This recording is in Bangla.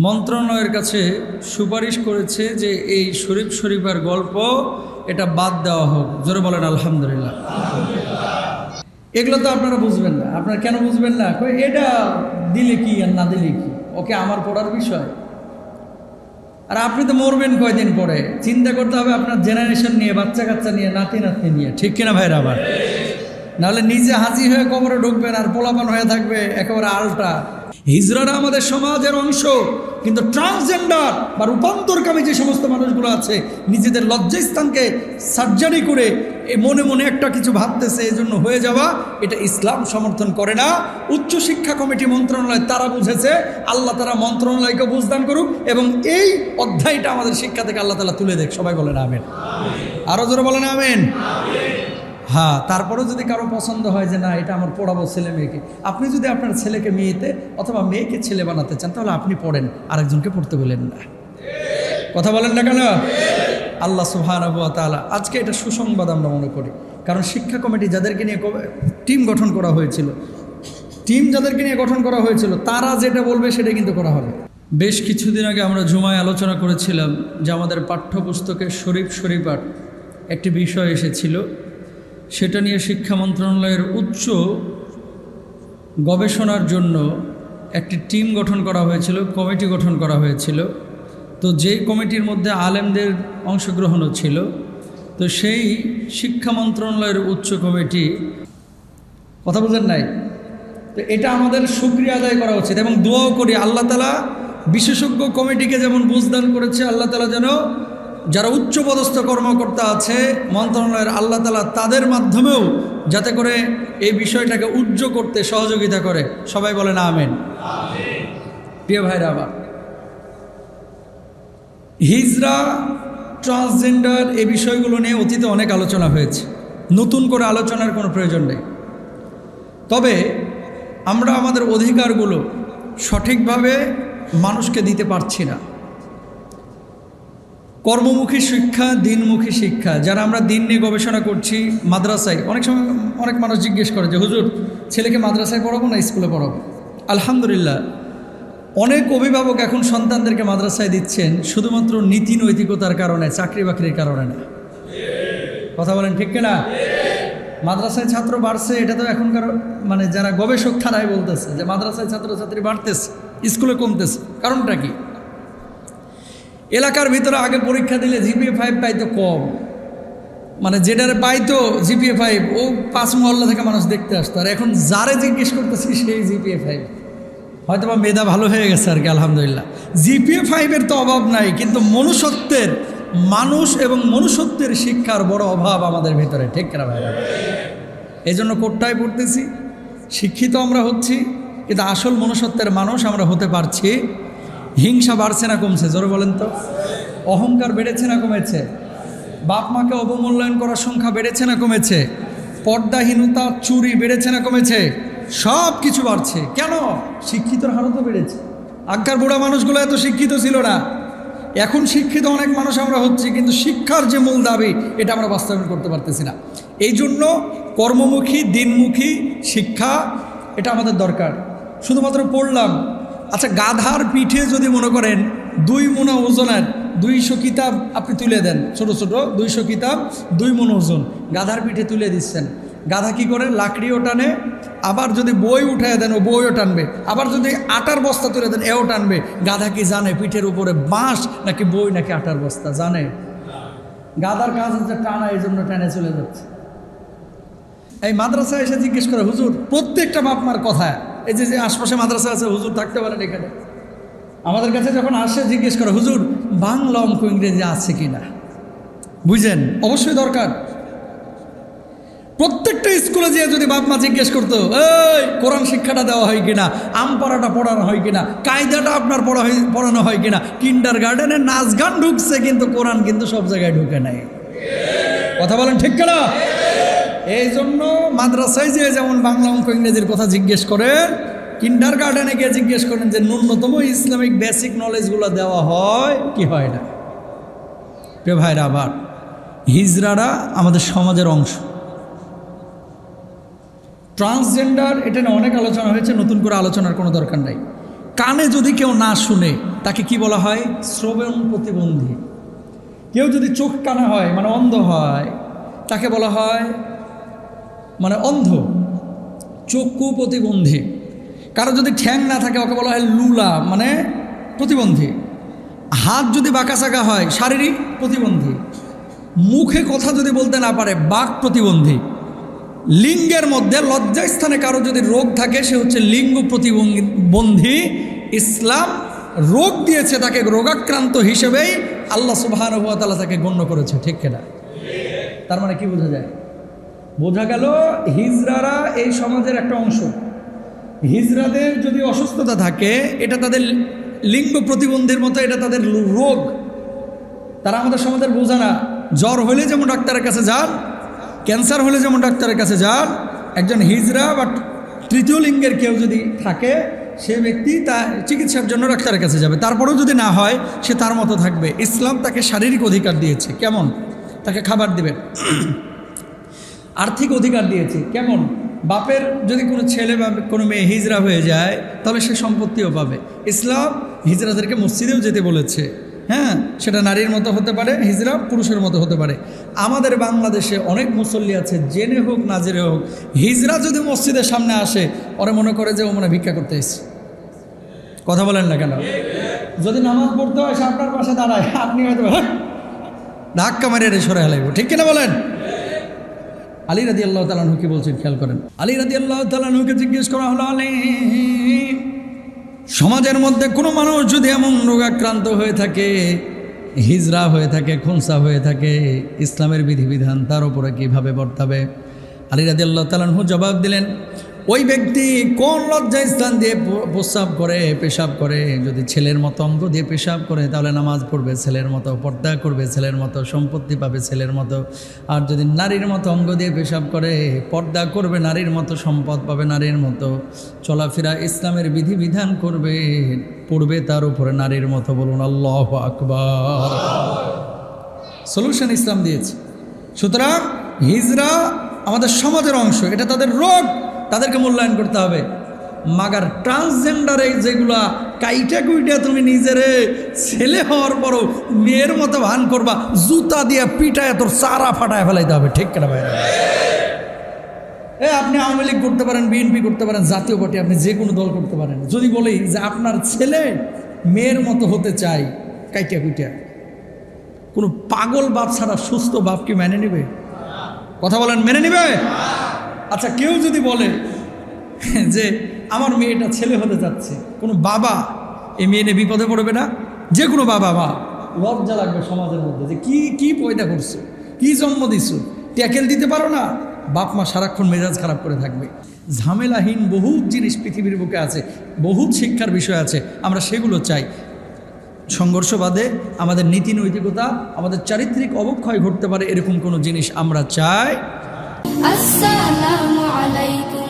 মন্ত্রণালয়ের কাছে সুপারিশ করেছে যে এই শরীফ শরীফের গল্প এটা বাদ দেওয়া হোক। জোরে বলেন আলহামদুলিল্লাহ। এগুলো তো আপনারা বুঝবেন না। আপনারা কেন বুঝবেন না? এটা দিলে কি আর না দিলে কি, ওকে আমার পড়ার বিষয়। আর আপনি তো মরবেন কয়দিন পরে, চিন্তা করতে হবে আপনার জেনারেশন নিয়ে, বাচ্চা কাচ্চা নিয়ে, নাতি নাতনি নিয়ে, ঠিক কিনা ভাইরা? আবার নাহলে নিজে হাজি হয়ে কবরে ঢুকবেন আর পোলাপান হয়ে থাকবে একেবারে আলটা। হিজড়ারা আমাদের সমাজের অংশ, কিন্তু ট্রান্সজেন্ডার বা রূপান্তরকামী যে সমস্ত মানুষগুলো আছে নিজেদের লজ্জাস্থানকে সার্জারি করে মনে মনে একটা কিছু ভাবতেছে, এই জন্য হয়ে যাওয়া, এটা ইসলাম সমর্থন করে না। উচ্চশিক্ষা কমিটি মন্ত্রণালয় তারা বুঝেছে, আল্লাহ তারা মন্ত্রণালয়কে বুঝদান করুক এবং এই অধ্যায়টা আমাদের শিক্ষা থেকে আল্লাহ তাআলা তুলে দেখ। সবাই বলেন আমিন। আরো জোরে বলেন আমিন। হ্যাঁ, তারপরেও যদি কারো পছন্দ হয় যে না এটা আমার পড়াবো ছেলে মেয়েকে, আপনি যদি আপনার ছেলেকে মেয়েতে অথবা মেয়েকে ছেলে বানাতে চান তাহলে আপনি পড়েন, আরেকজনকে পড়তে বলেন না। কথা বলেন না কেন? আল্লাহ সুবহানাহু ওয়া তাআলা আজকে এটা সুসংবাদ আমরা মনে করি, কারণ শিক্ষা কমিটি যাদেরকে নিয়ে টিম গঠন করা হয়েছিল, তারা যেটা বলবে সেটা কিন্তু করা হবে। বেশ কিছুদিন আগে আমরা জুমায় আলোচনা করেছিলাম যে আমাদের পাঠ্যপুস্তকে শরীফ শরীফার একটি বিষয় এসেছিল, সেটা নিয়ে শিক্ষা মন্ত্রণালয়ের উচ্চ গবেষণার জন্য একটি টিম গঠন করা হয়েছিল, কমিটি গঠন করা হয়েছিল। তো যেই কমিটির মধ্যে আলেমদের অংশগ্রহণও ছিল, তো সেই শিক্ষা মন্ত্রণালয়ের উচ্চ কমিটি, কথা বুঝেন নাই, তো এটা আমাদের শুকরিয়া আদায় করা উচিত এবং দোয়াও করি আল্লাহ তাআলা বিশেষজ্ঞ কমিটিকে যেমন বুঝদান করেছে, আল্লাহ তাআলা যেন যারা উচ্চপদস্থ কর্মকর্তা আছে মন্ত্রণালয়ের, আল্লাহ তাআলা তাদের মাধ্যমেও যাতে করে এই বিষয়টাকে উজ্জ্বল করতে সহযোগিতা করে। সবাই বলেন আমিন। প্রিয় ভাইরা, আবার হিজরা, ট্রান্সজেন্ডার এই বিষয়গুলো নিয়ে অতীতে অনেক আলোচনা হয়েছে, নতুন করে আলোচনার কোনো প্রয়োজন নেই। তবে আমরা আমাদের অধিকারগুলো সঠিকভাবে মানুষকে দিতে পারছি না। কর্মমুখী শিক্ষা, দিনমুখী শিক্ষা, যারা আমরা দিন নিয়ে গবেষণা করছি মাদ্রাসায়, অনেক সময় অনেক মানুষ জিজ্ঞেস করে যে হুজুর ছেলেকে মাদ্রাসায় পড়াবো না স্কুলে পড়াবো? আলহামদুলিল্লাহ, অনেক অভিভাবক এখন সন্তানদেরকে মাদ্রাসায় দিচ্ছেন শুধুমাত্র নীতি নৈতিকতার কারণে, চাকরি বাকরির কারণে না। কথা বলেন ঠিক কিনা? মাদ্রাসায় ছাত্র বাড়ছে, এটা তো এখনকার মানে যারা গবেষক তারাই বলতেছে যে মাদ্রাসায় ছাত্রছাত্রী বাড়তেছে, স্কুলে কমতেছে। কারণটা কি? এলাকার ভিতরে আগে পরীক্ষা দিলে জিপিএ 5 পাইতো কম, মানে যেটারে পাইতো জিপিএ 5 ও 5 মহল্লা থেকে মানুষ দেখতে আসতো, আর এখন যারে জিজ্ঞেস করতেছি সেই জিপিএ 5, হয়তো বা মেধা ভালো হয়ে গেছে আর কি, আলহামদুলিল্লাহ। জিপিএ 5-এর তো অভাব নাই, কিন্তু মনুষ্যত্বের, মানুষ এবং মনুষ্যত্বের শিক্ষার বড় অভাব আমাদের ভিতরে, ঠিক না ভাইরা? এই জন্য কোট্টায় পড়তেছি, শিক্ষিত আমরা হচ্ছি, কিন্তু আসল মনুষ্যত্বের মানুষ আমরা হতে পারছি। হিংসা বাড়ছে না কমছে? জোরে বলেন তো। অহংকার বেড়েছে না কমেছে? বাপ মাকে অবমূল্যায়ন করার সংখ্যা বেড়েছে না কমেছে? পর্দাহীনতা, চুরি বেড়েছে না কমেছে? সব কিছু বাড়ছে। কেন? শিক্ষিতর হারও তো বেড়েছে। আগকার বুড়া মানুষগুলো এত শিক্ষিত ছিল না, এখন শিক্ষিত অনেক মানুষ আমরা হচ্ছি, কিন্তু শিক্ষার যে মূল দাবি এটা আমরা বাস্তবায়ন করতে পারতেছি না। এই জন্য কর্মমুখী, দিনমুখী শিক্ষা এটা আমাদের দরকার। শুধুমাত্র পড়লাম, আচ্ছা গাধার পিঠে যদি মনে করেন 2 মণ ওজনের 200 কিতাব আপনি তুলে দেন, ছোট ছোট 200 কিতাব 2 মণ ওজন গাধার পিঠে তুলে দিচ্ছেন, গাধা কি করে? লাকড়িও টানে, আবার যদি বই উঠায় দেন ও বইও টানবে, আবার যদি আটার বস্তা তুলে দেন এও টানবে। গাধা কি জানে পিঠের উপরে বাঁশ নাকি বই নাকি আটার বস্তা? জানে? গাধার কাজ হচ্ছে টানা, এই জন্য টানে চলে যাচ্ছে। এই মাদ্রাসায় এসে জিজ্ঞেস করে হুজুর, প্রত্যেকটা বাপ মার কথা, এই যে আশপাশে মাদ্রাসা আছে, হুজুর থাকতে পারেন এখানে, আমাদের কাছে যখন আসে জিজ্ঞেস করে হুজুর বাংলা অঙ্ক ইংরেজি আছে কিনা? বুঝেন, অবশ্যই দরকার। প্রত্যেকটা স্কুলে যেয়ে যদি বাপ মা জিজ্ঞেস করতো এই কোরআন শিক্ষাটা দেওয়া হয় কিনা, আম পড়াটা পড়ানো হয় কিনা, কায়দাটা আপনার পড়ানো হয় কিনা। কিন্ডার গার্ডেনে নাচ গান ঢুকছে, কিন্তু কোরআন কিন্তু সব জায়গায় ঢুকে নাই। কথা বলেন ঠিক কিনা? এই জন্য মাদ্রাসায় যেয়ে যেমন বাংলা অঙ্ক ইংরেজির কথা জিজ্ঞেস করেন, কিন্ডার গার্ডেনে গিয়ে জিজ্ঞেস করেন যে ন্যূনতম ইসলামিক বেসিক নলেজগুলো দেওয়া হয় কি হয় না। প্রিয় ভাইরা, আবার হিজড়ারা আমাদের সমাজের অংশ। ট্রান্সজেন্ডার এটা নিয়ে অনেক আলোচনা হয়েছে, নতুন করে আলোচনার কোনো দরকার নাই। কানে যদি কেউ না শুনে তাকে কি বলা হয়? শ্রবণ প্রতিবন্ধী। কেউ যদি চোখ কানা হয় মানে অন্ধ হয় তাকে বলা হয় মানে অন্ধ, চক্ষু প্রতিবন্ধী। কারো যদি ঠ্যাং না থাকে ওকে বলা হয় লুলা মানে প্রতিবন্ধী। হাত যদি বাঁকাচাকা হয় শারীরিক প্রতিবন্ধী। মুখে কথা যদি বলতে না পারে বাক প্রতিবন্ধী। লিঙ্গের মধ্যে লজ্জাস্থানে কারো যদি রোগ থাকে সে হচ্ছে লিঙ্গ প্রতিবন্ধী। ইসলাম রোগ দিয়েছে তাকে, রোগাক্রান্ত হিসেবেই আল্লাহ সুবহানাহু ওয়া তাআলা তাকে গণ্য করেছে, ঠিক কিনা? তার মানে কি বোঝা যায়? বোঝা গেল হিজড়ারা এই সমাজের একটা অংশ। হিজড়াদের যদি অসুস্থতা থাকে এটা তাদের লিঙ্গ প্রতিবন্ধীর মতো, এটা তাদের রোগ। তারা আমাদের সমাজের বোঝা না। জ্বর হলে যেমন ডাক্তারের কাছে যান, ক্যান্সার হলে যেমন ডাক্তারের কাছে যান, একজন হিজড়া বা তৃতীয় লিঙ্গের কেউ যদি থাকে সে ব্যক্তি তা চিকিৎসার জন্য ডাক্তারের কাছে যাবে, তারপরেও যদি না হয় সে তার মতো থাকবে। ইসলাম তাকে শারীরিক অধিকার দিয়েছে। কেমন? তাকে খাবার দিবে। আর্থিক অধিকার দিয়েছে। কেমন? বাপের যদি কোনো ছেলে বা কোনো মেয়ে হিজড়া হয়ে যায় তাহলে সে সম্পত্তিও পাবে। ইসলাম হিজড়াদেরকে মসজিদেও যেতে বলেছে। হ্যাঁ, সেটা নারীর মতো হতে পারে, হিজড়া পুরুষের মতো হতে পারে। আমাদের বাংলাদেশে অনেক মুসল্লি আছে, জেনে হোক না জেনে হোক, হিজড়া যদি মসজিদের সামনে আসে ওরা মনে করে যে ও মনে ভিক্ষা করতে এসেছে। কথা বলেন না কেন? যদি নামাজ পড়তে হয় সে আপনার পাশে দাঁড়ায়, আপনি হয়তো ধাক্কা মারিয়ে সরে হেলাইব, ঠিক কিনা বলেন? আলী রাদিয়াল্লাহু তাআলা আনহু কি বলছেন খেয়াল করেন। আলী রাদিয়াল্লাহু তাআলা আনহুকে জিজ্ঞেস করা হলো, আলী, সমাজের মধ্যে কোনো মানুষ যদি এমন রোগাক্রান্ত হয়ে থাকে, হিজড়া হয়ে থাকে, খুনসা হয়ে থাকে, ইসলামের বিধিবিধান তার উপরে কীভাবে বর্তাবে? আলী রাদিয়াল্লাহু তাআলা আনহু জবাব দিলেন, ওই ব্যক্তি কোন লজ্জা স্থান দিয়ে প্রস্রাব করে, পেশাব করে? যদি ছেলের মতো অঙ্গ দিয়ে পেশাব করে তাহলে নামাজ পড়বে ছেলের মতো, পর্দা করবে ছেলের মতো, সম্পত্তি পাবে ছেলের মতো। আর যদি নারীর মতো অঙ্গ দিয়ে পেশাব করে, পর্দা করবে নারীর মতো, সম্পদ পাবে নারীর মতো, চলাফেরা ইসলামের বিধিবিধান করবে, পড়বে তার উপরে নারীর মতো। বলুন আল্লাহু আকবার। সলিউশন ইসলাম দিয়েছে। সুতরাং হিজড়া আমাদের সমাজের অংশ, এটা তাদের রোগ, তাদেরকে মূল্যায়ন করতে হবে। মাগার ট্রান্সজেন্ডারে যেগুলা কাইটা কুইটা তুমি নিজেরে ছেলে হওয়ার পরও মেয়ের মতো ভান করবা, জুতা দিয়া পিটায় তোর চারা ফাটায় ফেলাইতে হবে, ঠিক কেনা ভাই? আপনি আওয়ামী লীগ করতে পারেন, বিএনপি করতে পারেন, জাতীয় পার্টি, আপনি যে কোনো দল করতে পারেন। যদি বলি যে আপনার ছেলে মেয়ের মতো হতে চাই, কাইটা কুইটা, কোনো পাগল বাপ ছাড়া সুস্থ বাপ কি মেনে নেবে? কথা বলেন, মেনে নেবে? আচ্ছা, কেউ যদি বলে যে আমার মেয়েটা ছেলে হতে যাচ্ছে, কোনো বাবা এই মেয়ে নিয়ে বিপদে পড়বে না? যে কোনো বাবা মা লজ্জা লাগবে সমাজের মধ্যে যে কি পয়দা করছো, কি জন্ম দিছো, ট্যাকেল দিতে পারো না? বাপ মা সারাক্ষণ মেজাজ খারাপ করে থাকবে। ঝামেলাহীন বহুত জিনিস পৃথিবীর বুকে আছে, বহুত শিক্ষার বিষয় আছে, আমরা সেগুলো চাই। সংঘর্ষবাদে আমাদের নীতি নৈতিকতা, আমাদের চারিত্রিক অবক্ষয় ঘটতে পারে এরকম কোনো জিনিস আমরা চাই। আসসালামু আলাইকুম।